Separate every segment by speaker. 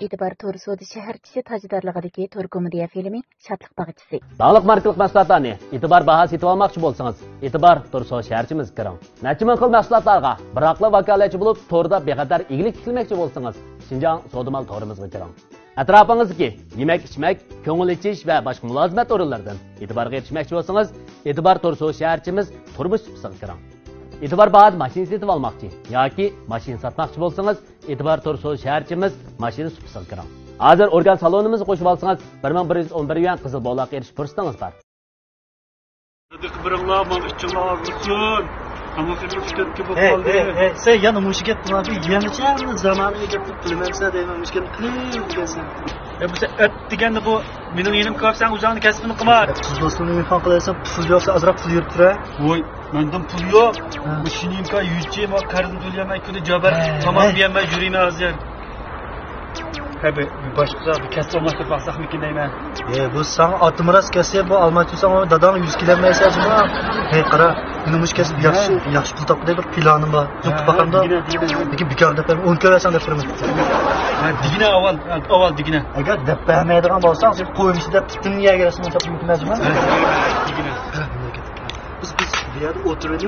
Speaker 1: E'tibor to'r savdo shaharchisi tajdarlig'idagi to'r komediya filmi Shodlik bag'chisi.
Speaker 2: Dağlıq markalık mahsulotlarni E'tibor baho setib olmoqchi bo'lsangiz, E'tibor to'r savdo shaharchimiz kiring. Necha ming xil mahsulotlarga biroqli vakolatchi bo'lib, to'rda bexatar eglik qilmoqchi bo'lsangiz, Şinjan Savdo-mal to'rimizga kiring. Atrofingizdagi yemak-ichmak, ko'ngil ichish va boshqa mulozimat o'rinlaridan e'tiborga erishmoqchi bo'lsangiz, E'tibor to'r savdo shaharchimiz turmush sipsiga kiring. E'tibor bahod mashina setib olmoqchi yoki mashina sotmoqchi bo'lsangiz, E'tibor to'r savdo shaharchimiz mashina sipsiga kiring. Hozir organ salonimizni qo'shib olsangiz, 1111 yuan qizil bog'liqqa erishish fursatingiz bor.
Speaker 3: Sen yana muşket abi yeniçen zamanı getirip bilmemse deyman muşket qilib bu sen öt deganda bu mening yenim ko'rsang o'zingni kasbini qilma. Siz do'stimni mehmon qilaysan, pul yo'qsa azroq pul yurib tura. Voy, mendan pul yo'q. Bu shinimka yutchim va qarzim to'layamay kuni jabar tamom bermay yurayman hozir. Tabii başqa bir kasb olmasa baxsaqmikin deyman. Bu sen atımraz kasb bu almaçısan o dadam 100 kilometre acaba. Hey qara, mening mush kasb yaxshi pul topdi deb planim bor. Yo'q baxamda. Lekin bekorda 10 ko'rasan deb turibman. Digina avval digina. Agar deb bermaydigan bo'lsang, sen qo'yimchi deb butun yagarasin topib yutmazman. Digina. Biz bu yerda o'tirib,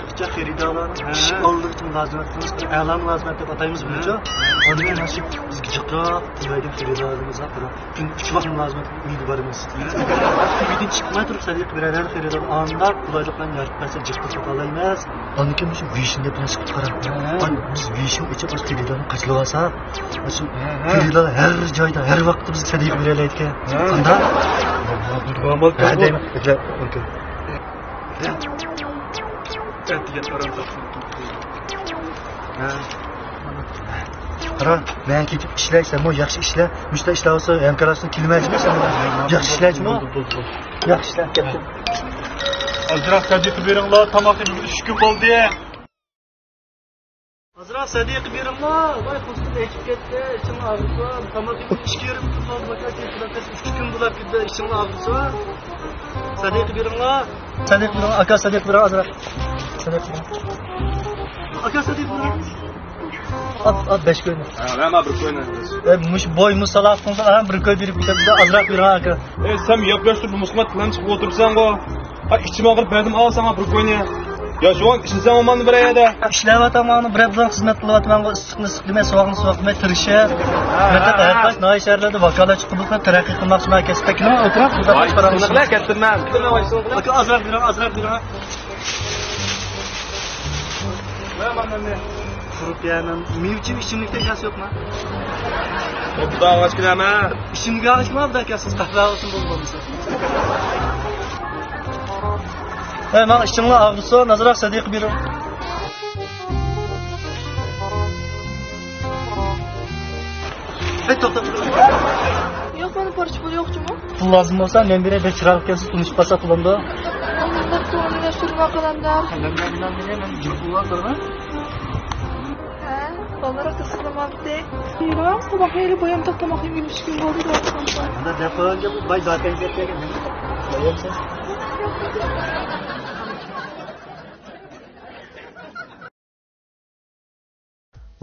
Speaker 3: qilcha xaridorlarni ish oldi uchun lazimat qilamiz. A'lam lazimat deb ataymiz buncha. Ondan nasib bizga chiqib, tuyaydi xaridorlarimiz haqida. Kun 3 vaqt lazimat uyda boramiz. Uydan chiqmay turib sadiq birodar xaridor anlar qulaylikdan yarib bersa jiqqa sotalaymiz. Ondan keyin shu vishinda bilan chiqib qarab. Biz vishin ichib o'z xaridorni qachilib olsak, shu xaridor har joyda, har vaqt biz sadiq birolaydigan. Qanday? Qara, men ketib ishlaysan, mo yaxshi ishla. Mushta ishlavsa, hamkorlarni kelmaysiz sen. Yaxshi ishlaychmi? Yaxshi ishlab ketdim. Azroq sadiq beringlar, tamoqni 3 kun bo'ldi. Azroq sadiq beringlar, voy xusni echib ketdi, ichim og'risa, tamoqni 2 yarim kun bo'ldi, bakasi 3 kun bo'lib ketdi, ichim og'risa. Sadiq beringlar. Sadiq beringlar, aka sadiq beringlar azroq. Sadiq. Aka sadiq beringlar. At 5 ko'yni. Hamma bir ko'yni. Mush boy musalaf qilsa ham bir ko'y berib ketadi, azroq beringlar aka. Sen yo'qlashib bu musmat bilan chiqib o'tirsan-ku. İçim ağrıp verdim, al sana bir koyni. Ya şu an işinsen olmanı bir ayada. İşlevatamanı bir bilan xizmat qilyapman, issiqni issiqlamay, sovuqni sovuqlamay tirishib. Ertak aytmas, noy shaharlarda vakolatchi qilib taraqqiy qilmoqchiman, kasbdagi nima o'tirib, xudo xabar qilib ketdim-man. Aka azroq beraman. Mana Rupiyaning mevjud ishimlikda gaz yo'qmi? Xudo aşkına ishimga alishma, budakasiz qahva olsin bo'lmasa. Ben işimle ağrısı, nazarak sadiq birim. To'xta.
Speaker 4: Yo'q, bana parça pul yo'qmi?
Speaker 3: Pul lazım olsa, men berey, bir chiroq kelsiz, unutib qolsa pulimni.
Speaker 4: Alloh to'g'riga surma qalandar.
Speaker 3: Qalandan men jurbular bormi?
Speaker 4: Ha, bana taslamabdi. Yo'q, sabah yeri boyam to'xtamoqni 3 kun bo'ldi deb aytdim.
Speaker 3: Mana depoga bu bay zaten ketgan. Qo'yamsiz.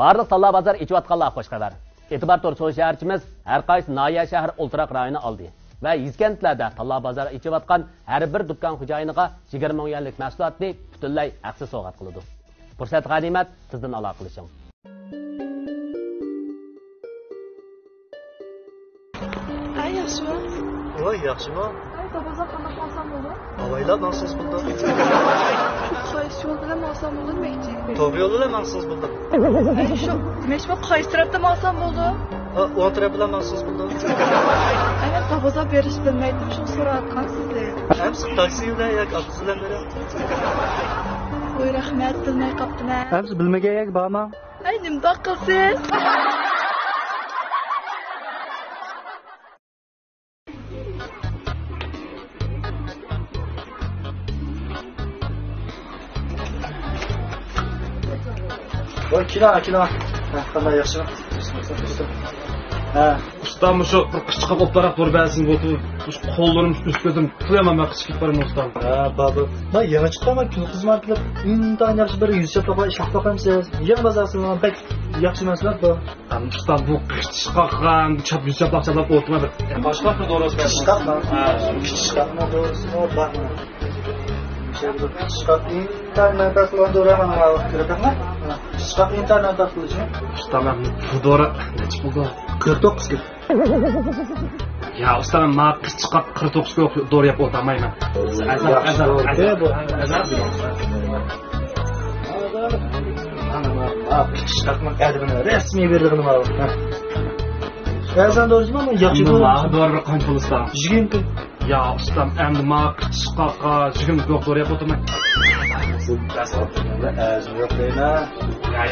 Speaker 2: Barliq Talla Bazar içivatqanlar xo'sh xabar. E'tibor to'r savdo shaharchimiz har qaysi noya shahar o'ltiraq rayoni oldi va yizkentlarda Talla Bazar içivatqan har bir dukkan xo'jayiniga 20 ming yuanlik mahsulotni butunlay haqsiz sovg'at qildi. Fursat g'animat, sizdan aloqa qilishing.
Speaker 4: Ay, yaxshimi?
Speaker 3: Voy, yaxshimi?
Speaker 4: Tabaza qanday olsam bo'ladi?
Speaker 3: Avaylar maqsad bo'ldi.
Speaker 4: Qaysi yo'l bilan olsam bo'ladimi?
Speaker 3: To'g'ri yo'l bilan maqsad bo'ldi.
Speaker 4: Shu, meshma qaysi tarafdan olsam bo'ldi?
Speaker 3: O taraf bilan maqsad bo'ldi.
Speaker 4: Aynan tabaza berish bilmaydim, shu so'rayotgan sizlar.
Speaker 3: Hamsi taksi bilan yoki avtobus bilan beradi.
Speaker 4: Voy, rahmat, bilmay qopdim-a.
Speaker 3: Hamsi bilmagan yoki borma.
Speaker 4: Ay, nima qilsiz?
Speaker 3: Voy, kilo. Qanday yaxshi. Ha,
Speaker 5: ustam shu bir qichqib olib taraf to'rbasin bo'ldi. Shu qo'llarim üst-gözüm qilyaman men qichqib boraman ustam.
Speaker 3: Ha, baba. Men yana chiqaman, kun xizmat qilib, intan yaxshi bir 100 to'pa ishlab topamsiz. Yana bazarsizman, bek yaxshi narsalar bor.
Speaker 5: Ustam bu qishqaqan, chap o'tmadi. Boshqa bir doğrusu.
Speaker 3: Qishqaqni doğrusini bakma. Qishqaq internet aslan doğraman kiradimi? Qishqaq internet aslıcı.
Speaker 5: Ustam bu doğru necha bo'ldi?
Speaker 3: 49 ga.
Speaker 5: Ya ustam men qishqaq 49 ga doğru yap o'tamayman.
Speaker 3: Qishqaqning adibini rasmiy berdigini var. Azan doğrusu mu? Yaxshi bu.
Speaker 5: Doğru bir qancha pul ustam?
Speaker 3: 20 pul.
Speaker 5: Ya ustam endi men qishqaqqa 20 ga doğru yap o'tamayman.
Speaker 3: Azim yo'q deyman.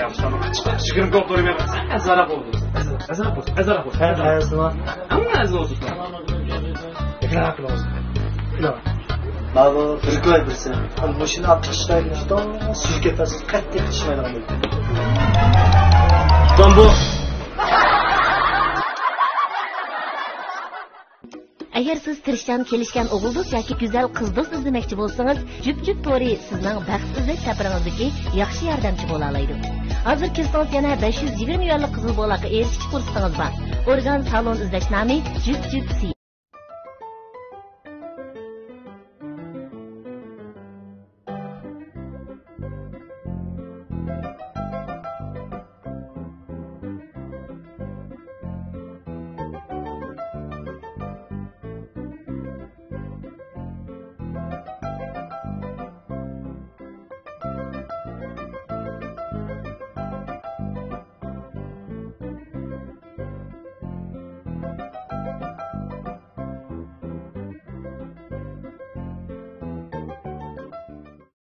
Speaker 5: Ya ustam qishqaq 20 ga doğru yap. Azaraq bo'ldi. Azaraq bo'ldi.
Speaker 3: Azim.
Speaker 5: Hamma azaraq bo'ldi.
Speaker 3: Baba bir koy bilsin. Mashina olib chiqishdan suyga past qattiq chiqmaydigan bo'ldi.
Speaker 5: Ustam bu
Speaker 6: Agar siz tirishchan kelishgan o'g'ildo'st yoki go'zal qizdo'st izlamoqchi bo'lsangiz, Jup To'ri sizning baxtsizlik safaringizdagi yaxshi yordamchi bo'la oladi. Hozir kirsangiz yana 520 yuanlik qizil bolaga erishish fursatingiz bor. Organ salon izlash nomi Jup